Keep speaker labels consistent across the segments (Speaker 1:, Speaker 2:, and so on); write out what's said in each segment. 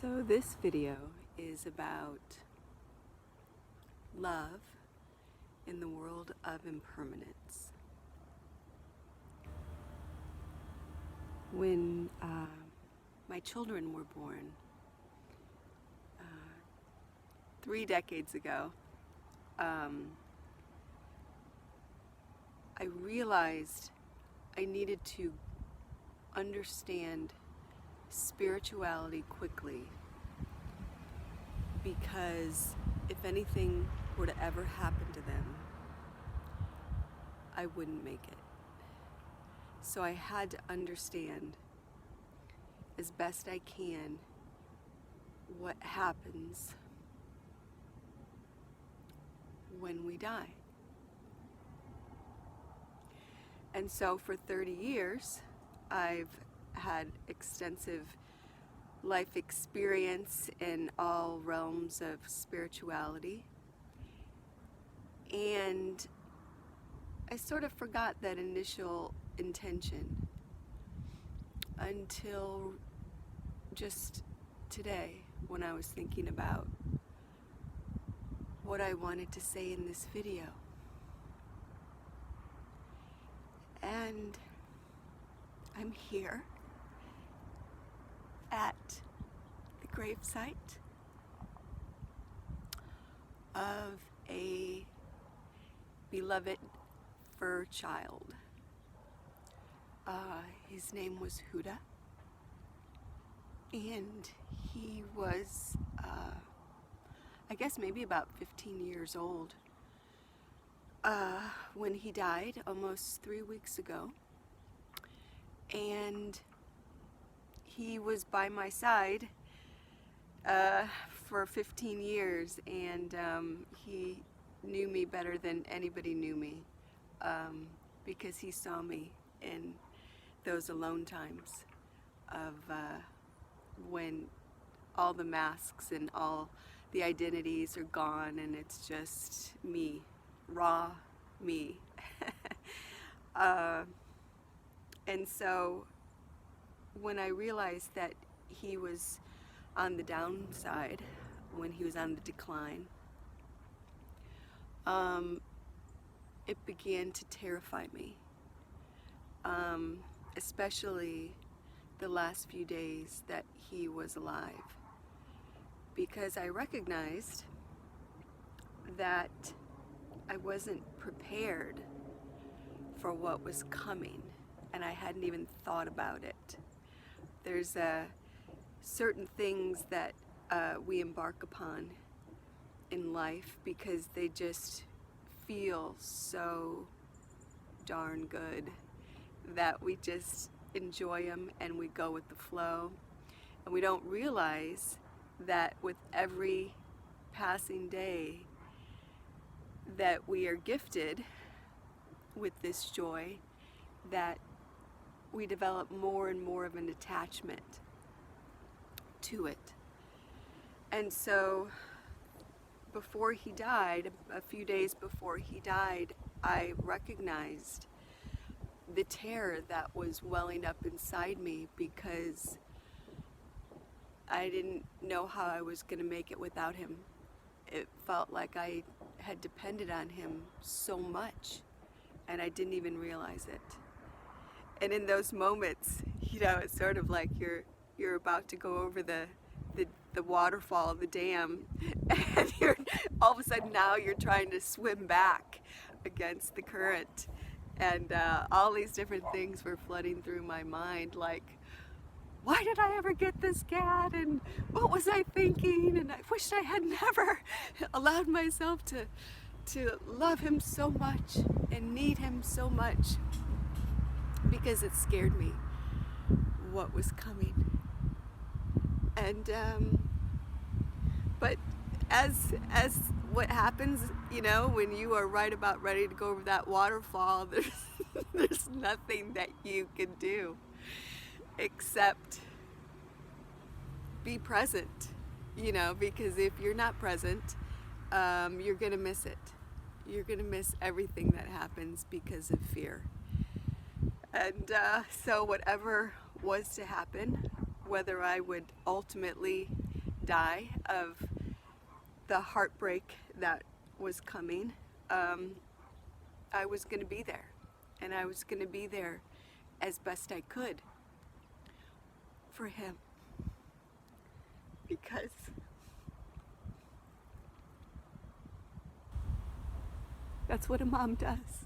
Speaker 1: So this video is about love in the world of impermanence. When my children were born 3 decades ago, I realized I needed to understand spirituality quickly, because if anything were to ever happen to them, I wouldn't make it. So I had to understand as best I can what happens when we die. And so for 30 years, I've had extensive life experience in all realms of spirituality. And I sort of forgot that initial intention until just today, when I was thinking about what I wanted to say in this video. And I'm here at the gravesite of a beloved fur child. His name was Huda, and he was, I guess maybe about 15 years old when he died almost 3 weeks ago. And he was by my side for 15 years, and he knew me better than anybody knew me, because he saw me in those alone times of when all the masks and all the identities are gone and it's just me, raw me. And so when I realized that he was on the downside, when he was on the decline, it began to terrify me, especially the last few days that he was alive, because I recognized that I wasn't prepared for what was coming, and I hadn't even thought about it. There's certain things that we embark upon in life because they just feel so darn good that we just enjoy them and we go with the flow, and we don't realize that with every passing day that we are gifted with this joy, that we develop more and more of an attachment to it. And so before he died, a few days before he died, I recognized the terror that was welling up inside me, because I didn't know how I was going to make it without him. It felt like I had depended on him so much, and I didn't even realize it. And in those moments, you know, it's sort of like you're about to go over the waterfall, the dam, and all of a sudden now you're trying to swim back against the current, and all these different things were flooding through my mind, like, why did I ever get this cat, and what was I thinking, and I wished I had never allowed myself to love him so much and need him so much, because it scared me what was coming. And but as what happens, you know, when you are right about ready to go over that waterfall, there's nothing that you can do except be present, you know, because if you're not present, you're gonna miss it. You're gonna miss everything that happens because of fear. And so whatever was to happen, whether I would ultimately die of the heartbreak that was coming, I was going to be there. And I was going to be there as best I could for him. Because that's what a mom does.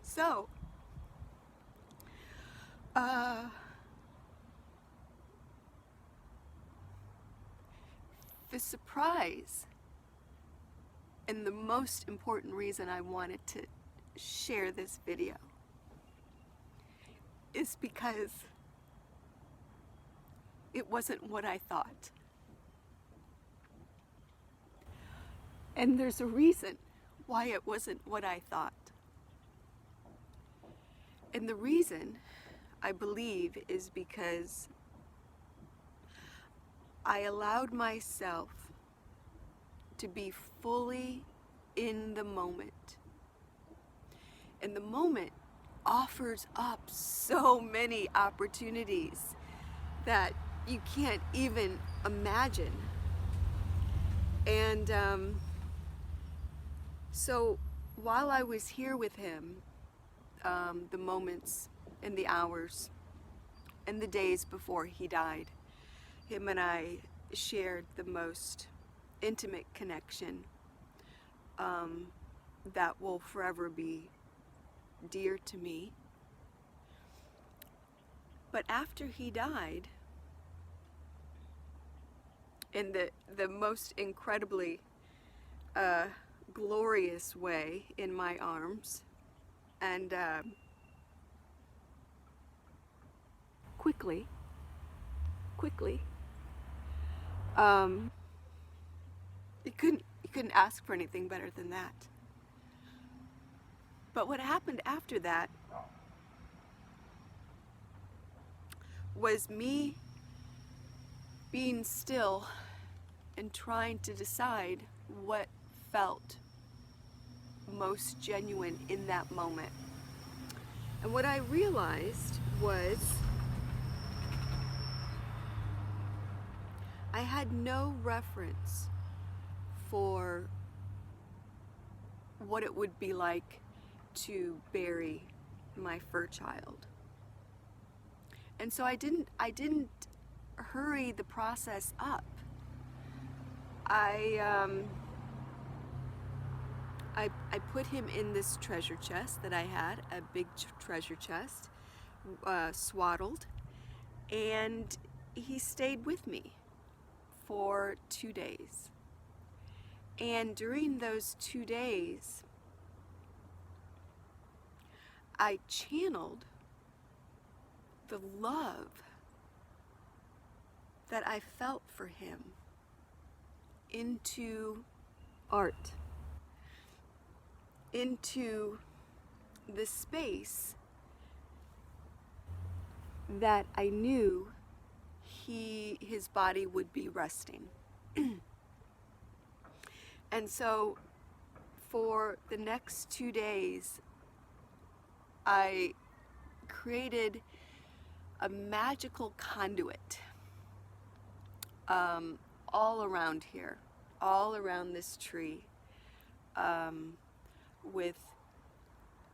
Speaker 1: So, the surprise and the most important reason I wanted to share this video is because it wasn't what I thought. And there's a reason why it wasn't what I thought. And the reason, I believe, is because I allowed myself to be fully in the moment. And the moment offers up so many opportunities that you can't even imagine. And so while I was here with him, the moments and the hours and the days before he died, him and I shared the most intimate connection that will forever be dear to me. But after he died, in the most incredibly glorious way, in my arms, and quickly, you couldn't ask for anything better than that. But what happened after that was me being still and trying to decide what felt most genuine in that moment. And what I realized was I had no reference for what it would be like to bury my fur child. And so I didn't hurry the process up. I put him in this treasure chest that I had, a big treasure chest, swaddled, and he stayed with me for 2 days. And during those 2 days, I channeled the love that I felt for him into art, into the space that I knew his body would be resting. And so for the next 2 days, I created a magical conduit all around here, all around this tree, with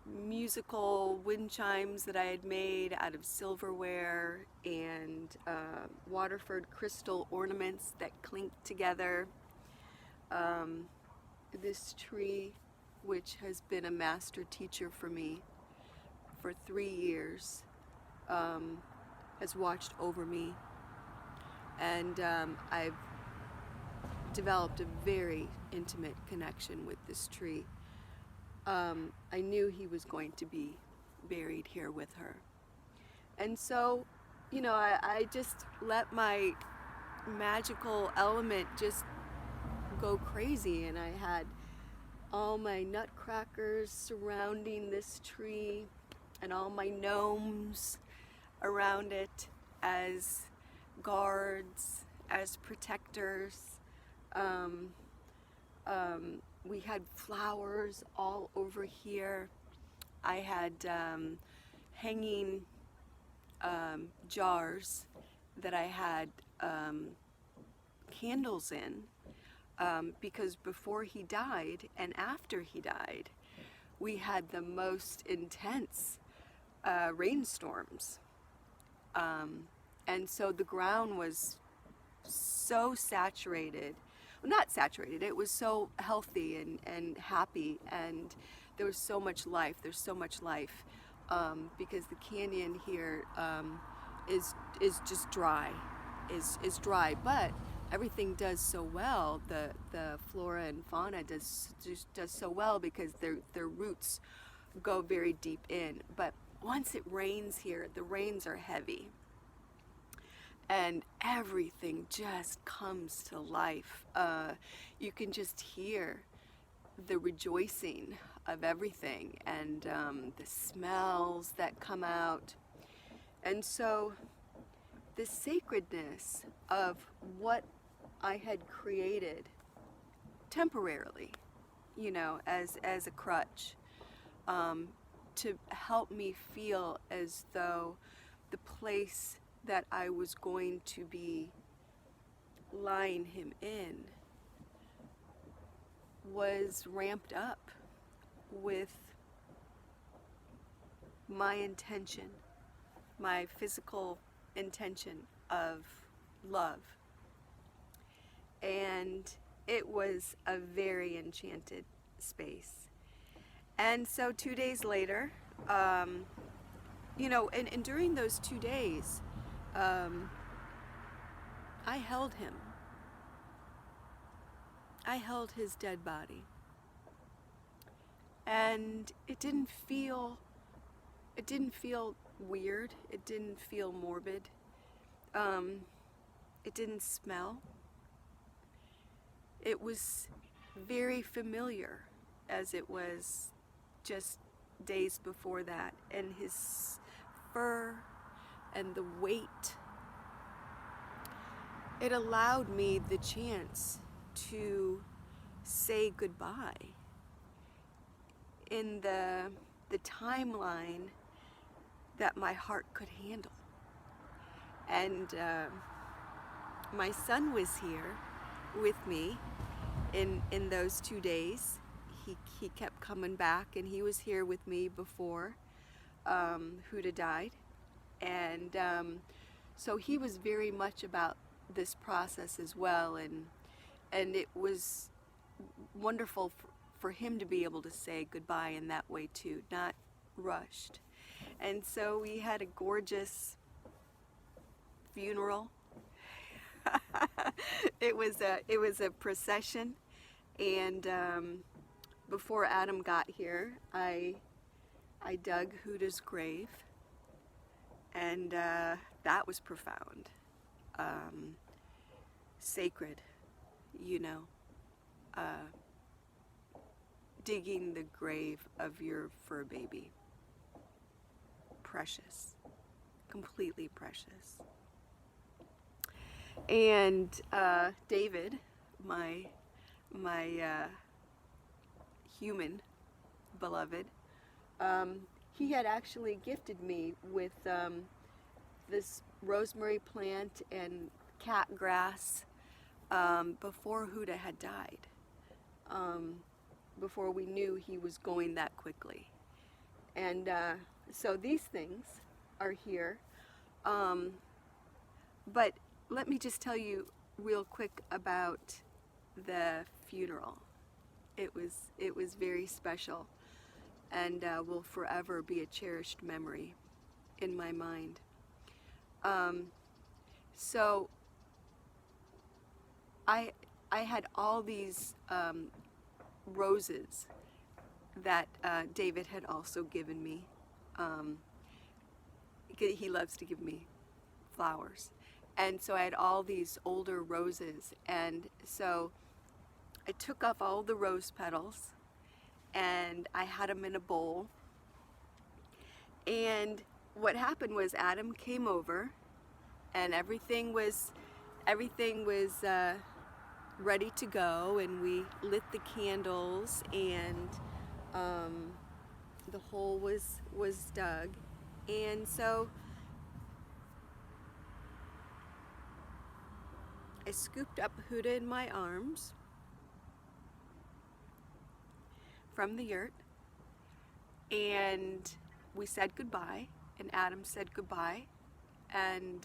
Speaker 1: musical wind chimes that I had made out of silverware and Waterford crystal ornaments that clinked together. This tree, which has been a master teacher for me for 3 years, has watched over me, and I've developed a very intimate connection with this tree. I knew he was going to be buried here with her. And so, you know, I just let my magical element just go crazy, and I had all my nutcrackers surrounding this tree and all my gnomes around it as guards, as protectors. We had flowers all over here. I had hanging jars that I had candles in, because before he died and after he died, we had the most intense rainstorms. And so the ground was so saturated, well, not saturated, it was so healthy and happy, and there was so much life. There's so much life, because the canyon here is just dry, is dry, but everything does so well. The flora and fauna does so well because their roots go very deep in. But once it rains here, the rains are heavy, and everything just comes to life. You can just hear the rejoicing of everything, and the smells that come out. And so the sacredness of what I had created temporarily, as a crutch, to help me feel as though the place that I was going to be lying him in was ramped up with my intention, my physical intention of love. And it was a very enchanted space. And so 2 days later, and during those 2 days, I held him. I held his dead body. And it didn't feel weird. It didn't feel morbid. It didn't smell. It was very familiar, as it was just days before that. And his fur and the weight, it allowed me the chance to say goodbye in the timeline that my heart could handle. And my son was here with me in those 2 days. He kept coming back, and he was here with me before Huda died. And so he was very much about this process as well, and it was wonderful for him to be able to say goodbye in that way too, not rushed. And so we had a gorgeous funeral. It was a procession, and before Adam got here, I dug Huda's grave, and that was profound, sacred, digging the grave of your fur baby. Precious, completely precious. And David, my human beloved, he had actually gifted me with this rosemary plant and cat grass before Huda had died, before we knew he was going that quickly. And so these things are here. But let me just tell you real quick about the funeral. It was very special, and will forever be a cherished memory in my mind. So I had all these roses that David had also given me. He loves to give me flowers. And so I had all these older roses, and so I took off all the rose petals and I had them in a bowl. And what happened was Adam came over, and everything was ready to go, and we lit the candles, and the hole was dug. And so I scooped up Huda in my arms from the yurt, and we said goodbye, and Adam said goodbye, and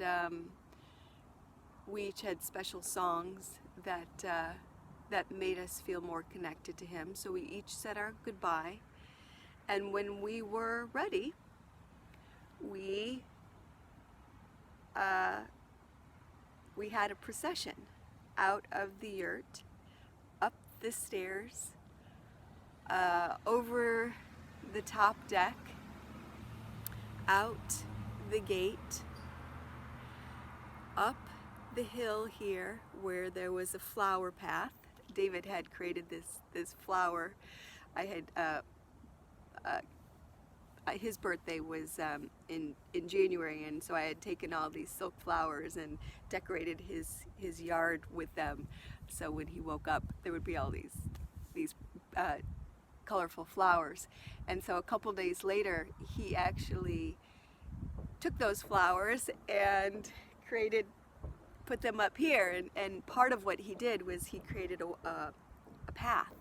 Speaker 1: we each had special songs that made us feel more connected to him. So we each said our goodbye, and when we were ready, we had a procession out of the yurt, up the stairs, over the top deck, out the gate, up the hill here where there was a flower path. David had created this flower. I had his birthday was in January, and so I had taken all these silk flowers and decorated his yard with them. So when he woke up, there would be all these colorful flowers. And so a couple days later, he actually took those flowers and put them up here. And part of what he did was he created a path.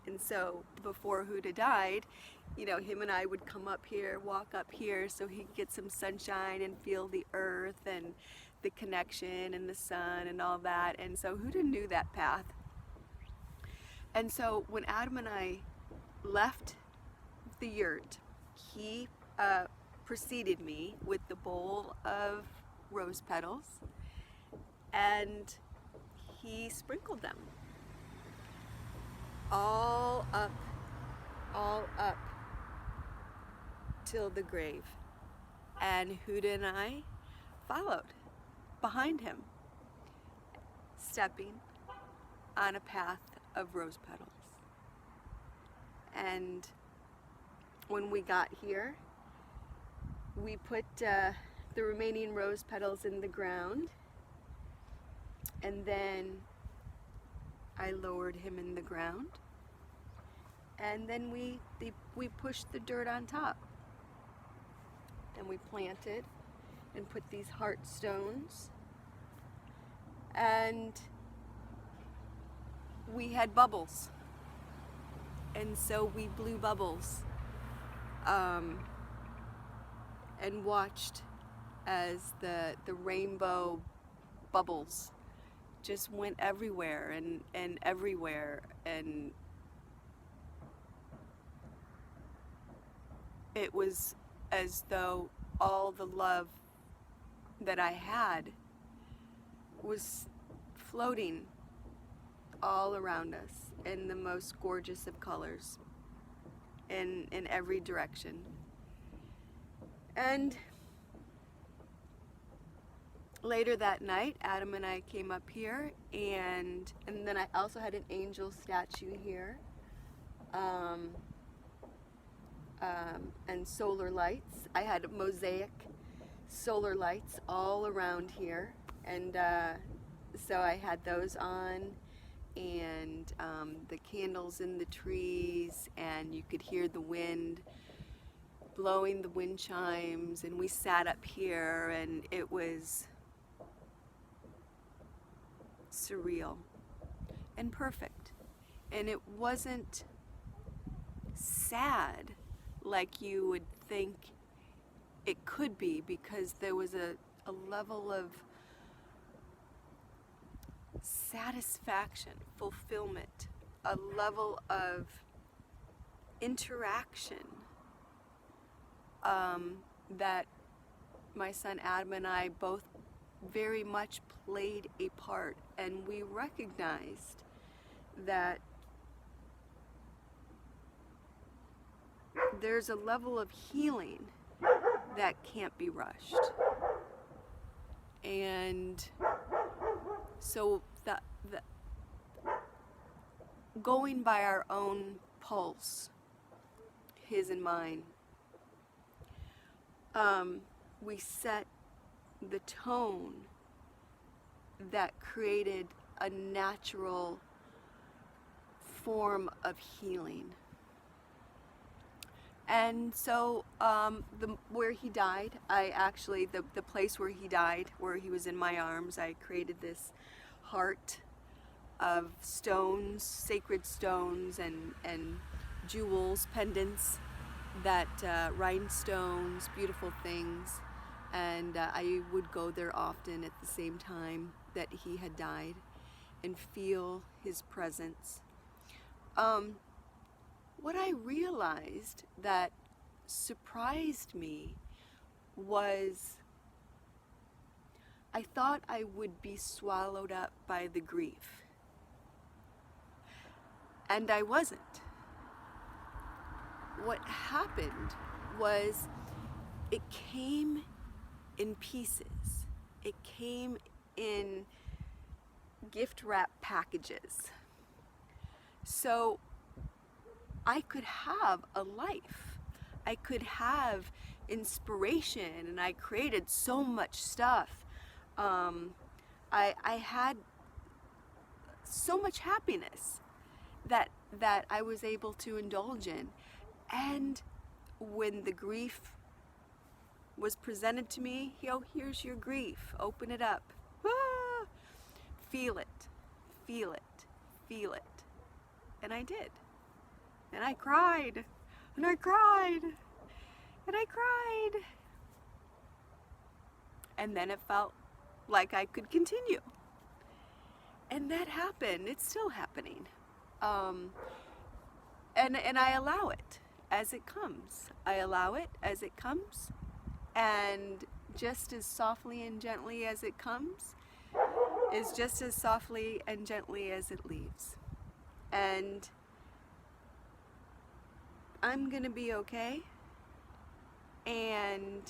Speaker 1: And so before Huda died, you know, him and I would come up here, walk up here, so he could get some sunshine and feel the earth and the connection and the sun and all that. And so Huda knew that path. And so when Adam and I left the yurt, he preceded me with the bowl of rose petals, and he sprinkled them all up till the grave. And Huda and I followed behind him, stepping on a path of rose petals. And when we got here, we put the remaining rose petals in the ground, and then I lowered him in the ground, and then we pushed the dirt on top, and we planted and put these heart stones, and we had bubbles, and so we blew bubbles and watched as the rainbow bubbles just went everywhere and everywhere, and it was as though all the love that I had was floating all around us in the most gorgeous of colors in every direction. And later that night, Adam and I came up here, and then I also had an angel statue here, and solar lights. I had mosaic solar lights all around here, and so I had those on, and the candles in the trees, and you could hear the wind blowing the wind chimes, and we sat up here, and it was surreal and perfect. And it wasn't sad like you would think it could be, because there was a level of satisfaction, fulfillment, a level of interaction that my son Adam and I both very much played a part, and we recognized that there's a level of healing that can't be rushed. And so the going by our own pulse, his and mine, we set the tone that created a natural form of healing. And so where he died, I actually, the place where he died, where he was in my arms, I created this heart of stones, sacred stones, and jewels, pendants, that rhinestones, beautiful things. And I would go there often at the same time that he had died and feel his presence. What I realized that surprised me was I thought I would be swallowed up by the grief. And I wasn't. What happened was it came in pieces. It came in gift wrap packages. So I could have a life. I could have inspiration, and I created so much stuff. I had so much happiness that I was able to indulge in. And when the grief was presented to me, here's your grief, open it up. Ah! Feel it, feel it, feel it. And I did. And I cried, and I cried, and I cried. And then it felt like I could continue. And that happened. It's still happening. And I allow it as it comes. I allow it as it comes. And just as softly and gently as it comes is just as softly and gently as it leaves. And I'm gonna be okay. And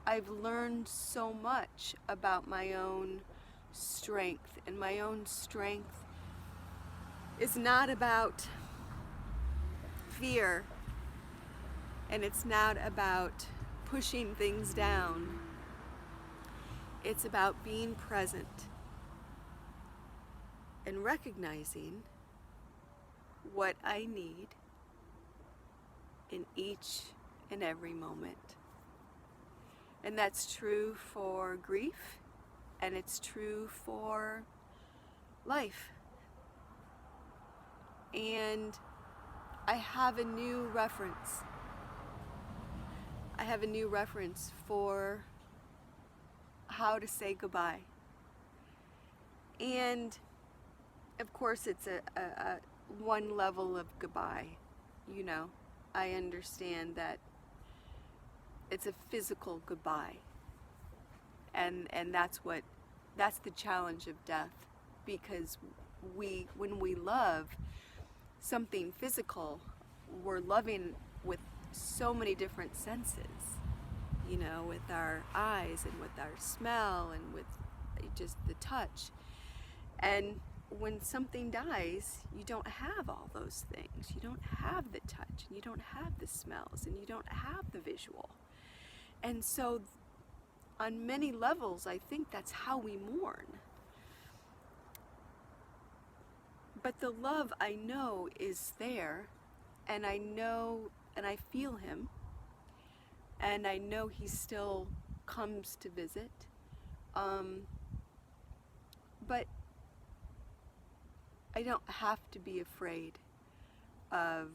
Speaker 1: I've learned so much about my own strength, and my own strength is not about fear, and it's not about pushing things down. It's about being present and recognizing what I need in each and every moment. And that's true for grief, and it's true for life. And I have a new reference. I have a new reference for how to say goodbye. And of course it's a one level of goodbye. You know, I understand that it's a physical goodbye. And that's the challenge of death, because when we love something physical, we're loving with so many different senses, you know, with our eyes and with our smell and with just the touch. And when something dies, you don't have all those things. You don't have the touch, and you don't have the smells, and you don't have the visual. And so on many levels, I think that's how we mourn. But the love I know is there, and I know, and I feel him, and I know he still comes to visit. But I don't have to be afraid of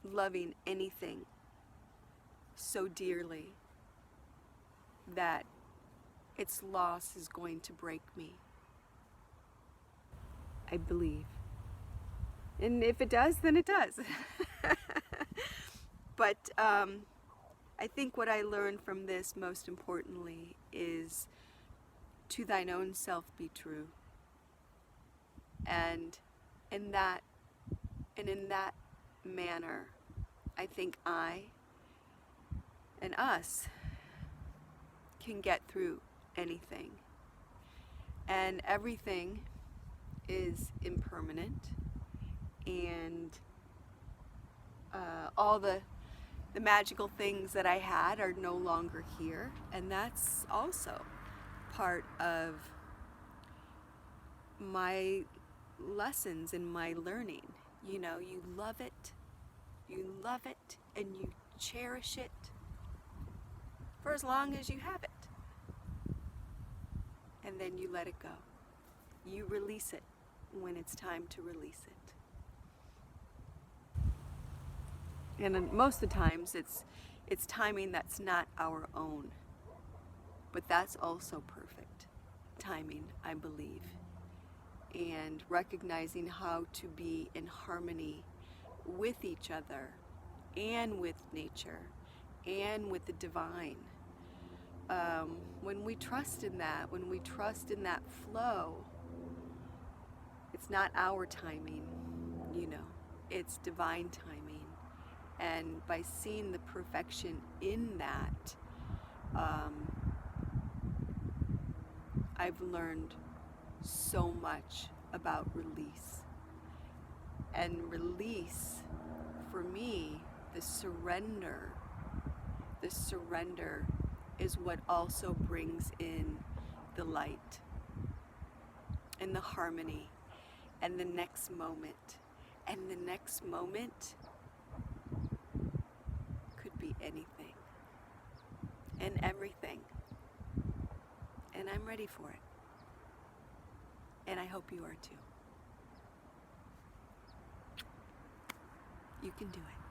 Speaker 1: loving anything so dearly that its loss is going to break me. I believe. And if it does, then it does. But I think what I learned from this, most importantly, is to thine own self be true. And in that manner, I think I and us can get through anything. And everything is impermanent, and all the magical things that I had are no longer here, and that's also part of my lessons and my learning. You know, you love it, and you cherish it for as long as you have it. and then you let it go. You release it when it's time to release it. And most of the times it's timing that's not our own. But that's also perfect timing, I believe. And recognizing how to be in harmony with each other and with nature and with the divine. When we trust in that, when we trust in that flow, it's not our timing, it's divine timing. And by seeing the perfection in that, I've learned so much about release. And release, for me, the surrender is what also brings in the light and the harmony and the next moment. And the next moment could be anything and everything. And I'm ready for it. And I hope you are too. You can do it.